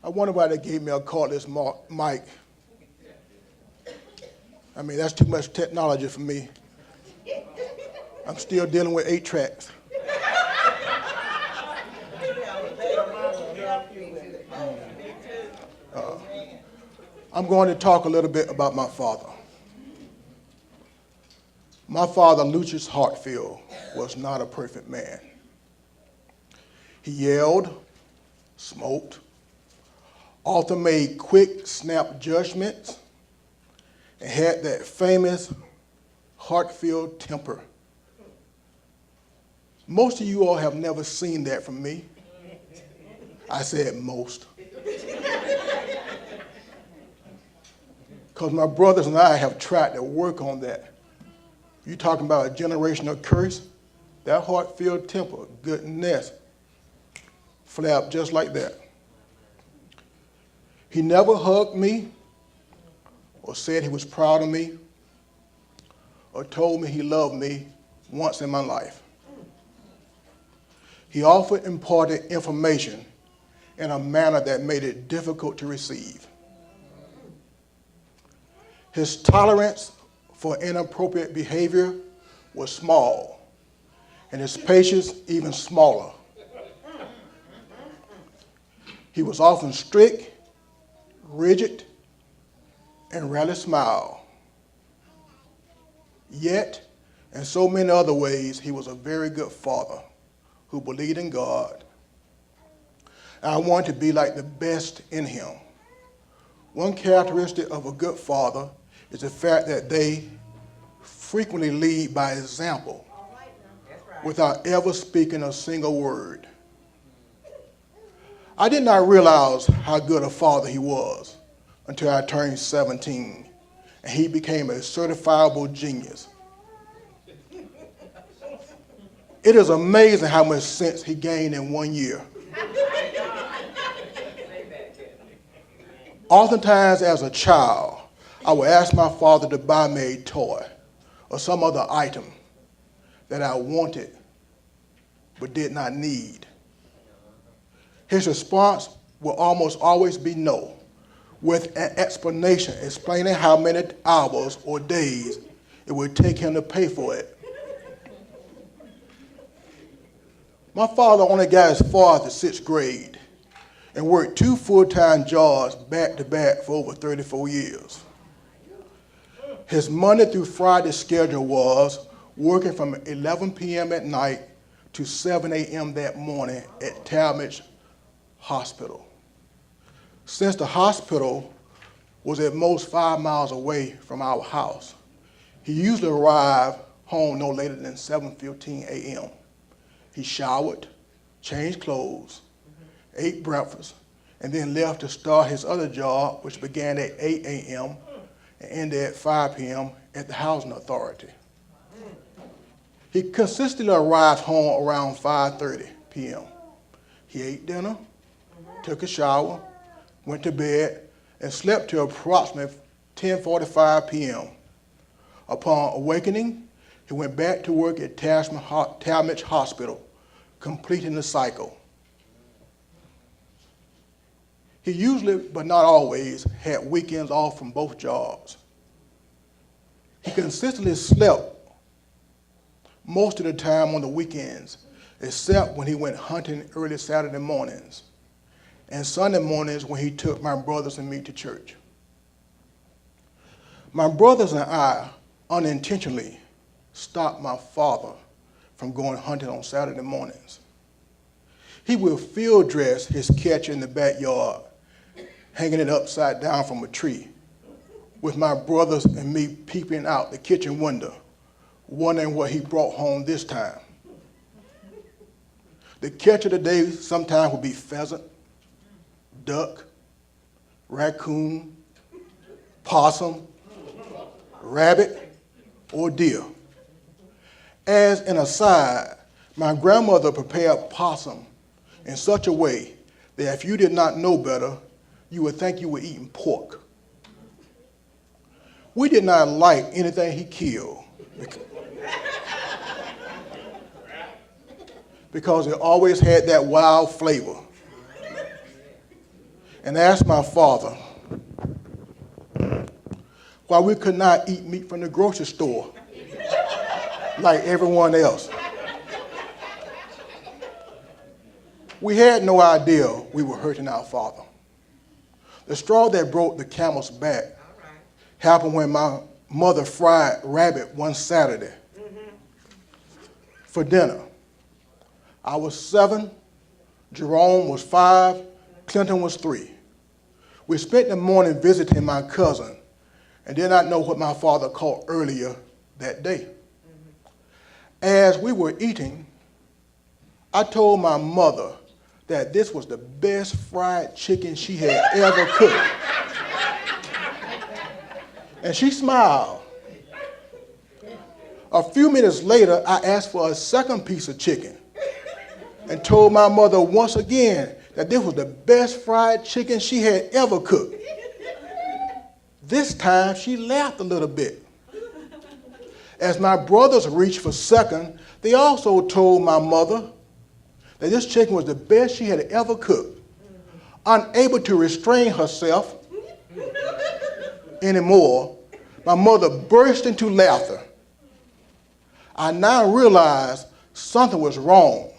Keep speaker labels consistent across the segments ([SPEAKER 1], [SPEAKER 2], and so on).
[SPEAKER 1] I wonder why they gave me a cordless mic. I mean, that's too much technology for me. I'm still dealing with 8 tracks. I'm going to talk a little bit about my father. My father, Lucius Hartfield, was not a perfect man. He yelled, smoked, often made quick, snap judgments, and had that famous Hartfield temper. Most of you all have never seen that from me. I said most. Because my brothers and I have tried to work on that. You talking about a generational curse? That Hartfield temper, goodness, flapped just like that. He never hugged me or said he was proud of me or told me he loved me once in my life. He often imparted information in a manner that made it difficult to receive. His tolerance for inappropriate behavior was small, and his patience even smaller. He was often strict, rigid, and rarely smiled. Yet, in so many other ways, he was a very good father who believed in God. And I wanted to be like the best in him. One characteristic of a good father is the fact that they frequently lead by example without ever speaking a single word. I did not realize how good a father he was until I turned 17 and he became a certifiable genius. It is amazing how much sense he gained in 1 year. Oftentimes as a child, I would ask my father to buy me a toy or some other item that I wanted but did not need. His response will almost always be no, with an explanation explaining how many hours or days it would take him to pay for it. My father only got as far as the 6th grade and worked 2 full-time jobs back to back for over 34 years. His Monday through Friday schedule was working from 11 p.m. at night to 7 a.m. that morning at Talmadge Hospital. Since the hospital was at most 5 miles away from our house, he usually arrived home no later than 7:15 a.m. He showered, changed clothes, ate breakfast, and then left to start his other job, which began at 8 a.m. and ended at 5 p.m. at the housing authority. He consistently arrived home around 5:30 p.m. He ate dinner, took a shower, went to bed, and slept till approximately 10:45 p.m. Upon awakening, he went back to work at Talmadge Hospital, completing the cycle. He usually, but not always, had weekends off from both jobs. He consistently slept most of the time on the weekends, except when he went hunting early Saturday mornings and Sunday mornings when he took my brothers and me to church. My brothers and I unintentionally stopped my father from going hunting on Saturday mornings. He would field dress his catch in the backyard, hanging it upside down from a tree, with my brothers and me peeping out the kitchen window, wondering what he brought home this time. The catch of the day sometimes would be pheasant, duck, raccoon, possum, rabbit, or deer. As an aside, my grandmother prepared possum in such a way that if you did not know better, you would think you were eating pork. We did not like anything he killed because it always had that wild flavor. and asked my father why we could not eat meat from the grocery store like everyone else. We had no idea we were hurting our father. The straw that broke the camel's back happened when my mother fried rabbit one Saturday for dinner. I was 7, Jerome was 5, Clinton was 3. We spent the morning visiting my cousin and did not know what my father caught earlier that day. As we were eating, I told my mother that this was the best fried chicken she had ever cooked. And she smiled. A few minutes later, I asked for a second piece of chicken and told my mother once again that this was the best fried chicken she had ever cooked. This time, she laughed a little bit. As my brothers reached for second, they also told my mother that this chicken was the best she had ever cooked. Unable to restrain herself anymore, my mother burst into laughter. I now realized something was wrong.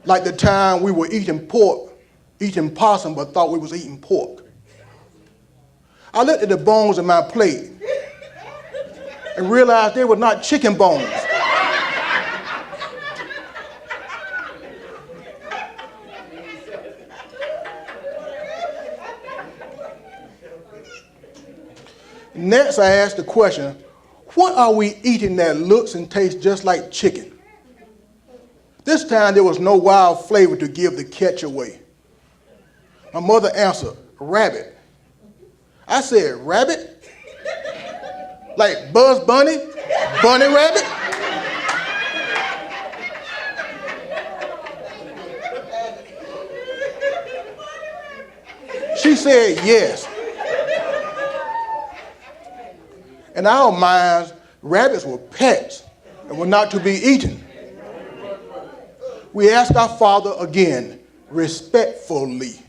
[SPEAKER 1] Like the time we were eating possum, but thought we was eating pork. I looked at the bones in my plate and realized they were not chicken bones. Next, I asked the question, what are we eating that looks and tastes just like chicken? This time, there was no wild flavor to give the catch away. My mother answered, rabbit. I said, rabbit? Like Bugs Bunny? Bunny rabbit? She said, yes. In our minds, rabbits were pets and were not to be eaten. We asked our father again, respectfully,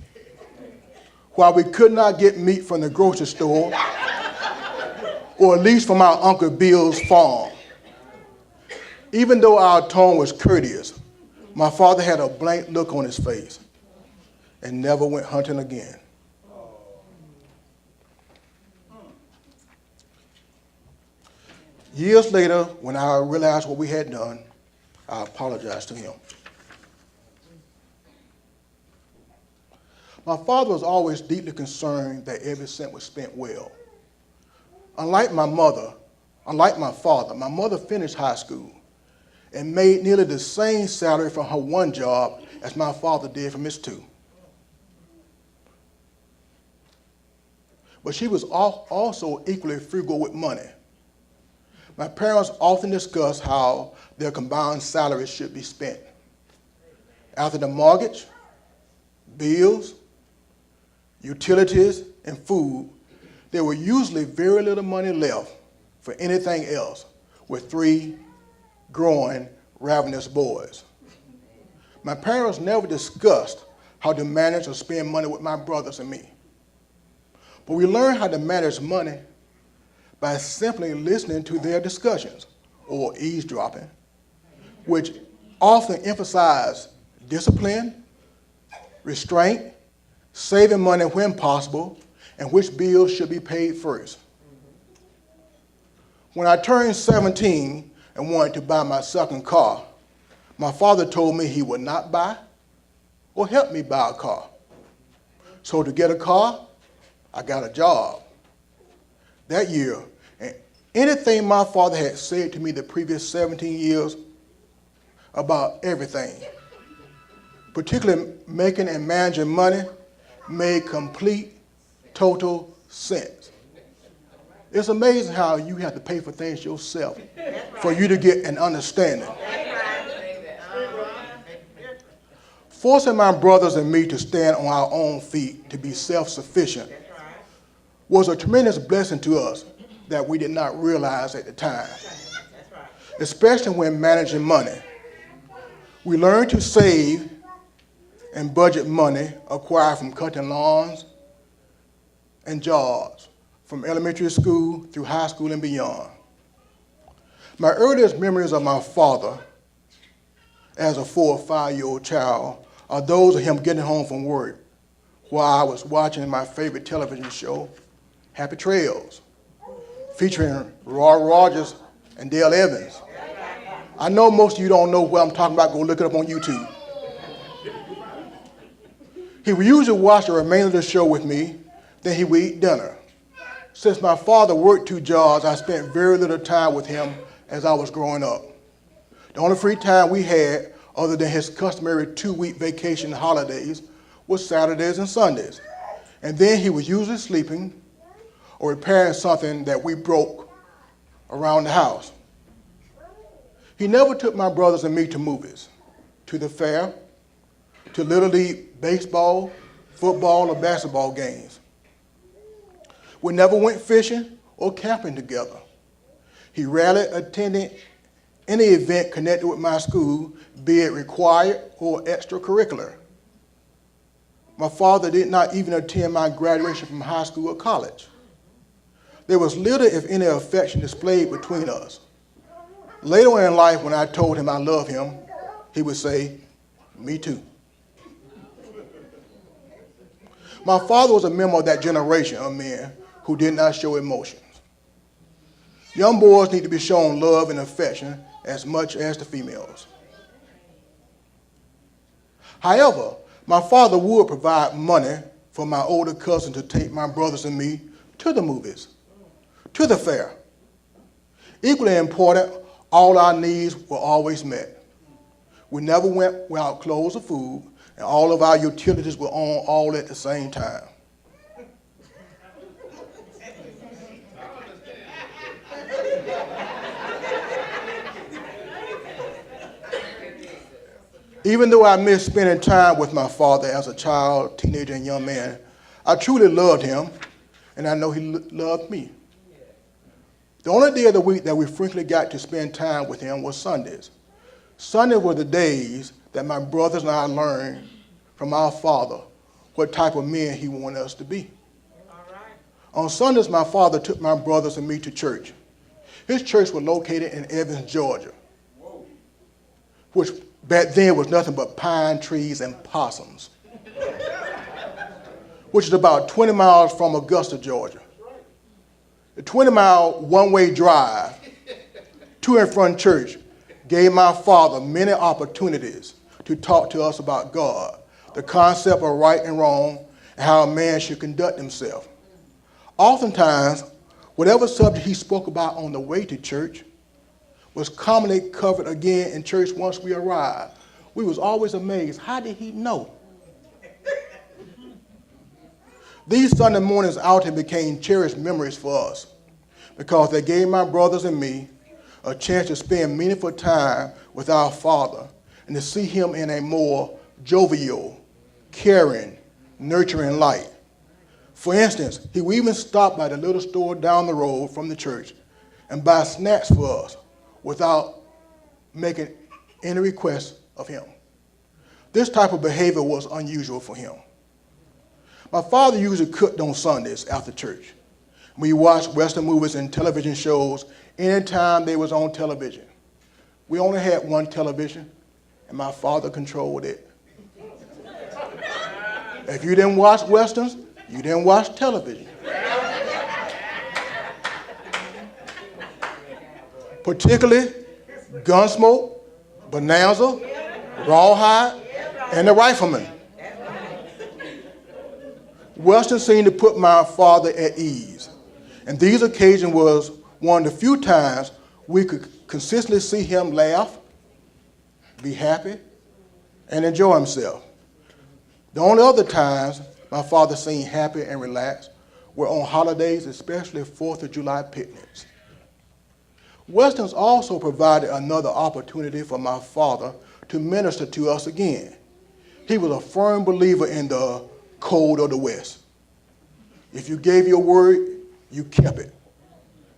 [SPEAKER 1] why we could not get meat from the grocery store, or at least from our Uncle Bill's farm. Even though our tone was courteous, my father had a blank look on his face and never went hunting again. Years later, when I realized what we had done, I apologized to him. My father was always deeply concerned that every cent was spent well. Unlike my father, my mother finished high school and made nearly the same salary from her one job as my father did from his two. But she was also equally frugal with money. My parents often discussed how their combined salaries should be spent. After the mortgage, bills, utilities, and food, there were usually very little money left for anything else with 3 growing, ravenous boys. My parents never discussed how to manage or spend money with my brothers and me. But we learned how to manage money by simply listening to their discussions, or eavesdropping, which often emphasize discipline, restraint, saving money when possible, and which bills should be paid first. When I turned 17 and wanted to buy my second car, my father told me he would not buy or help me buy a car. So to get a car, I got a job. That year, and anything my father had said to me the previous 17 years about everything, particularly making and managing money, made complete, total sense. It's amazing how you have to pay for things yourself for you to get an understanding. Forcing my brothers and me to stand on our own feet, to be self-sufficient, was a tremendous blessing to us that we did not realize at the time, especially when managing money. We learned to save and budget money acquired from cutting lawns and jobs from elementary school through high school and beyond. My earliest memories of my father as a 4 or 5-year-old child are those of him getting home from work while I was watching my favorite television show, Happy Trails, featuring Roy Rogers and Dale Evans. I know most of you don't know what I'm talking about. Go look it up on YouTube. He would usually watch the remainder of the show with me, then he would eat dinner. Since my father worked 2 jobs, I spent very little time with him as I was growing up. The only free time we had, other than his customary 2-week vacation holidays, was Saturdays and Sundays. And then he was usually sleeping or repairing something that we broke around the house. He never took my brothers and me to movies, to the fair, to Little League baseball, football, or basketball games. We never went fishing or camping together. He rarely attended any event connected with my school, be it required or extracurricular. My father did not even attend my graduation from high school or college. There was little, if any, affection displayed between us. Later in life, when I told him I love him, he would say, "Me too." My father was a member of that generation of men who did not show emotions. Young boys need to be shown love and affection as much as the females. However, my father would provide money for my older cousin to take my brothers and me to the movies, to the fair. Equally important, all our needs were always met. We never went without clothes or food, and all of our utilities were on all at the same time. Even though I missed spending time with my father as a child, teenager, and young man, I truly loved him, and I know he loved me. The only day of the week that we frequently got to spend time with him was Sundays. Sundays were the days that my brothers and I learned from our father what type of men he wanted us to be. All right. On Sundays, my father took my brothers and me to church. His church was located in Evans, Georgia, which back then was nothing but pine trees and possums, which is about 20 miles from Augusta, Georgia. The 20-mile one-way drive to and from church gave my father many opportunities to talk to us about God, the concept of right and wrong, and how a man should conduct himself. Oftentimes, whatever subject he spoke about on the way to church was commonly covered again in church once we arrived. We was always amazed. How did he know? These Sunday mornings outing became cherished memories for us because they gave my brothers and me a chance to spend meaningful time with our father and to see him in a more jovial, caring, nurturing light. For instance, he would even stop by the little store down the road from the church and buy snacks for us without making any requests of him. This type of behavior was unusual for him. My father usually cooked on Sundays after church. We watched Western movies and television shows anytime they was on television. We only had one television, and my father controlled it. If you didn't watch Westerns, you didn't watch television. Particularly Gunsmoke, Bonanza, Rawhide, and The Rifleman. Western seemed to put my father at ease, and these occasions was one of the few times we could consistently see him laugh, be happy, and enjoy himself. The only other times my father seemed happy and relaxed were on holidays, especially 4th of July picnics. Westerns also provided another opportunity for my father to minister to us again. He was a firm believer in the code of the West. If you gave your word, you kept it.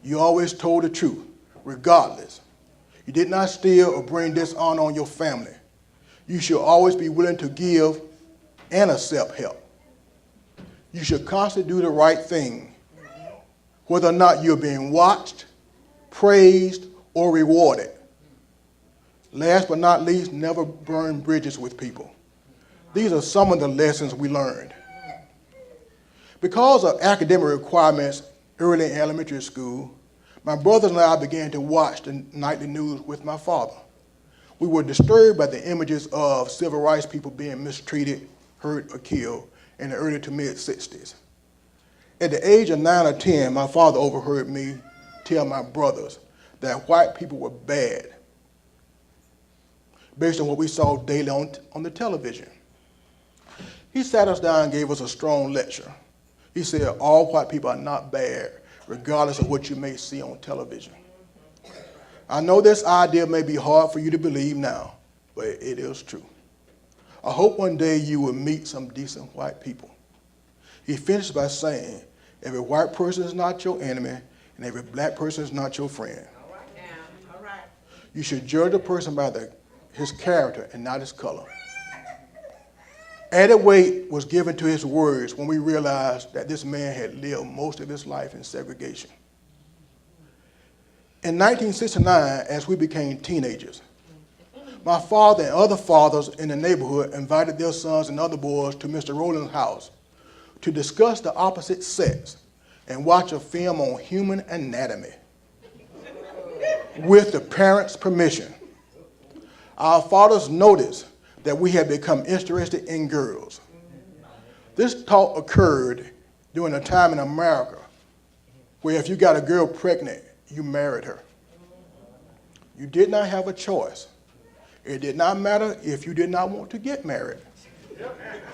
[SPEAKER 1] You always told the truth, regardless. You did not steal or bring dishonor on your family. You should always be willing to give and accept help. You should constantly do the right thing, whether or not you're being watched, praised, or rewarded. Last but not least, never burn bridges with people. These are some of the lessons we learned. Because of academic requirements early in elementary school, my brothers and I began to watch the nightly news with my father. We were disturbed by the images of civil rights people being mistreated, hurt, or killed in the early to mid-60s. At the age of 9 or 10, my father overheard me tell my brothers that white people were bad based on what we saw daily on the television. He sat us down and gave us a strong lecture. He said, all white people are not bad, regardless of what you may see on television. I know this idea may be hard for you to believe now, but it is true. I hope one day you will meet some decent white people. He finished by saying, every white person is not your enemy, and every black person is not your friend.
[SPEAKER 2] All right now. All right.
[SPEAKER 1] You should judge a person by his character and not his color. Added weight was given to his words when we realized that this man had lived most of his life in segregation. In 1969, as we became teenagers, my father and other fathers in the neighborhood invited their sons and other boys to Mr. Rowland's house to discuss the opposite sex and watch a film on human anatomy with the parents' permission. Our fathers noticed that we had become interested in girls. This talk occurred during a time in America where if you got a girl pregnant, you married her. You did not have a choice. It did not matter if you did not want to get married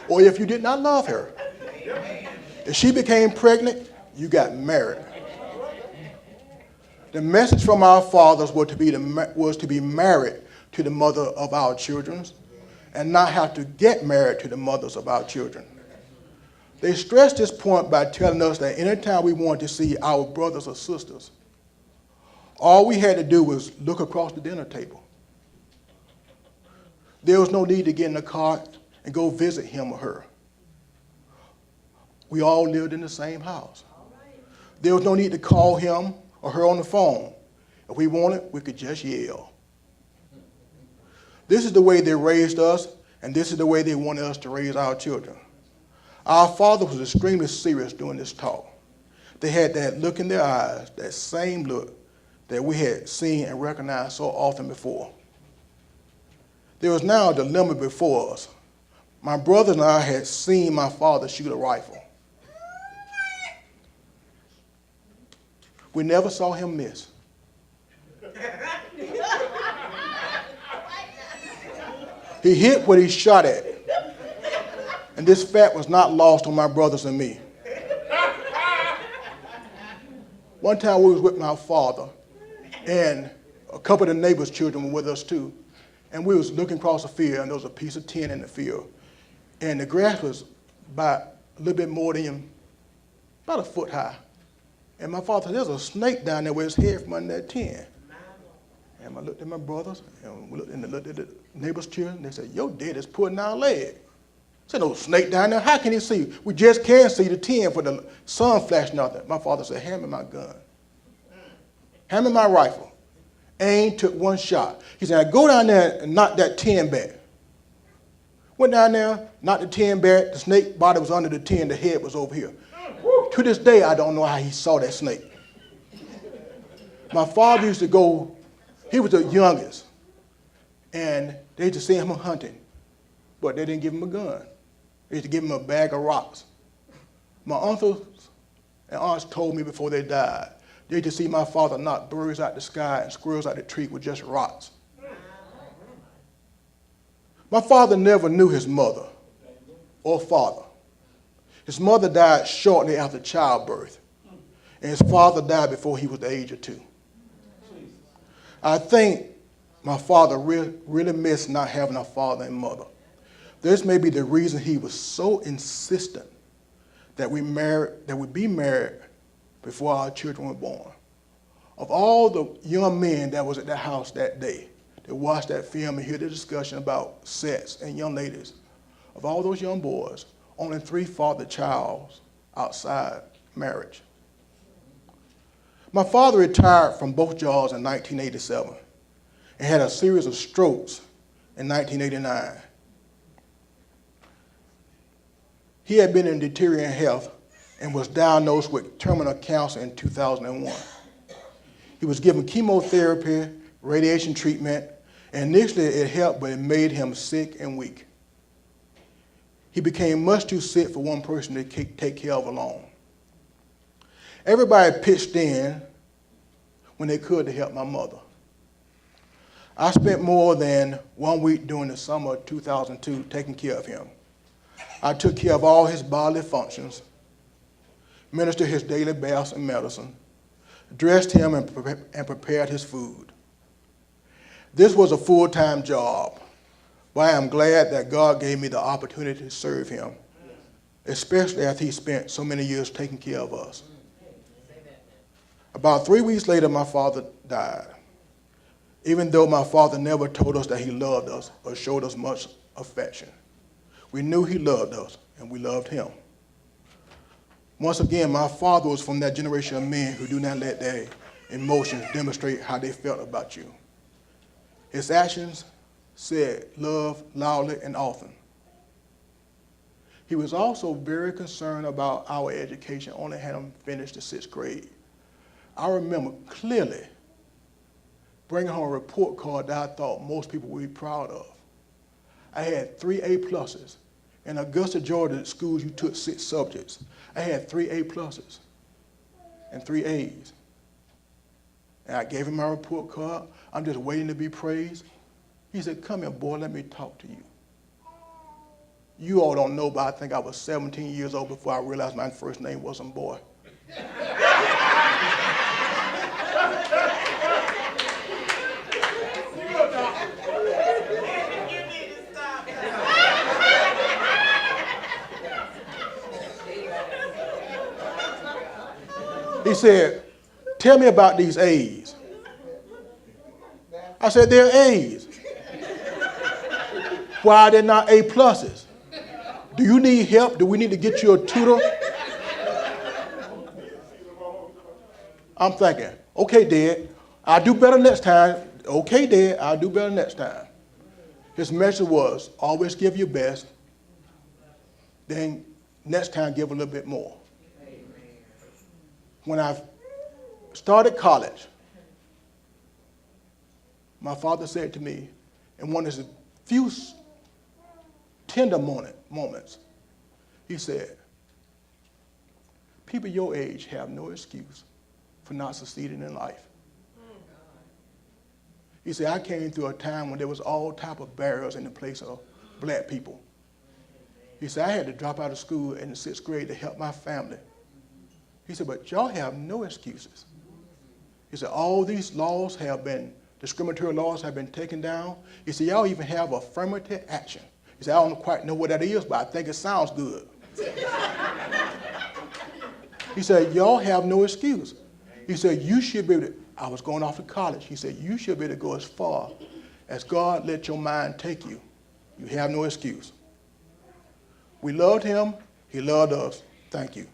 [SPEAKER 1] or if you did not love her. If she became pregnant, you got married. The message from our fathers was to be married to the mother of our children and not have to get married to the mothers of our children. They stressed this point by telling us that anytime we wanted to see our brothers or sisters, all we had to do was look across the dinner table. There was no need to get in the car and go visit him or her. We all lived in the same house. There was no need to call him or her on the phone. If we wanted, we could just yell. This is the way they raised us, and this is the way they wanted us to raise our children. Our father was extremely serious during this talk. They had that look in their eyes, that same look that we had seen and recognized so often before. There was now a dilemma before us. My brother and I had seen my father shoot a rifle. We never saw him miss. He hit what he shot at. And this fact was not lost on my brothers and me. One time we was with my father, and a couple of the neighbors' children were with us too. And we was looking across the field, and there was a piece of tin in the field. And the grass was about a little bit more than, about a foot high. And my father said, there's a snake down there with his head from under that tin. And I looked at my brothers, and we looked at the neighbors' children, and they said, your daddy's pulling our leg. I said, no snake down there, how can he see? We just can't see the tin for the sun flashed nothing. My father said, hand me my gun. Hand me my rifle. Aim, took one shot. He said, now go down there and knock that tin back. Went down there, knocked the tin back, the snake body was under the tin, the head was over here. To this day, I don't know how he saw that snake. My father used to go, he was the youngest, and they used to send him hunting, but they didn't give him a gun. They used to give him a bag of rocks. My uncles and aunts told me before they died, they used to see my father knock birds out the sky and squirrels out the tree with just rocks. My father never knew his mother or father. His mother died shortly after childbirth, and his father died before he was the age of 2. I think my father really missed not having a father and mother. This may be the reason he was so insistent that we be married before our children were born. Of all the young men that was at that house that day, that watched that film and hear the discussion about sex and young ladies, of all those young boys, only 3 fathered a child outside marriage. My father retired from both jobs in 1987 and had a series of strokes in 1989. He had been in deteriorating health and was diagnosed with terminal cancer in 2001. He was given chemotherapy, radiation treatment, and initially it helped, but it made him sick and weak. He became much too sick for one person to take care of alone. Everybody pitched in when they could to help my mother. I spent more than 1 week during the summer of 2002 taking care of him. I took care of all his bodily functions, ministered his daily baths and medicine, dressed him and prepared his food. This was a full-time job, but I am glad that God gave me the opportunity to serve him, especially after he spent so many years taking care of us. About 3 weeks later, my father died. Even though my father never told us that he loved us or showed us much affection, we knew he loved us and we loved him. Once again, my father was from that generation of men who do not let their emotions demonstrate how they felt about you. His actions said love loudly and often. He was also very concerned about our education, only had him finish the 6th grade. I remember clearly bringing home a report card that I thought most people would be proud of. I had 3 A+. In Augusta, Georgia, schools you took 6 subjects. I had 3 A+ and 3 A's. And I gave him my report card. I'm just waiting to be praised. He said, "Come here, boy, let me talk to you. You all don't know, but I think I was 17 years old before I realized my first name wasn't Boy." He said, "Tell me about these A's." I said, "They're A's. Why are they not A+? Do you need help? Do we need to get you a tutor?" I'm thinking, "Okay, Dad, I'll do better next time." "Okay, Dad, I'll do better next time." His message was, always give your best, then next time give a little bit more. When I started college, my father said to me, in one of his few tender moments, he said, "People your age have no excuse for not succeeding in life." He said, "I came through a time when there was all type of barriers in the place of black people." He said, "I had to drop out of school in the 6th grade to help my family." He said, "But y'all have no excuses." He said, "All these laws have been, discriminatory laws have been taken down." He said, "Y'all even have affirmative action." He said, "I don't quite know what that is, but I think it sounds good." He said, "Y'all have no excuse." He said, "You should be able to," I was going off to college. He said, "You should be able to go as far as God let your mind take you. You have no excuse." We loved him. He loved us. Thank you.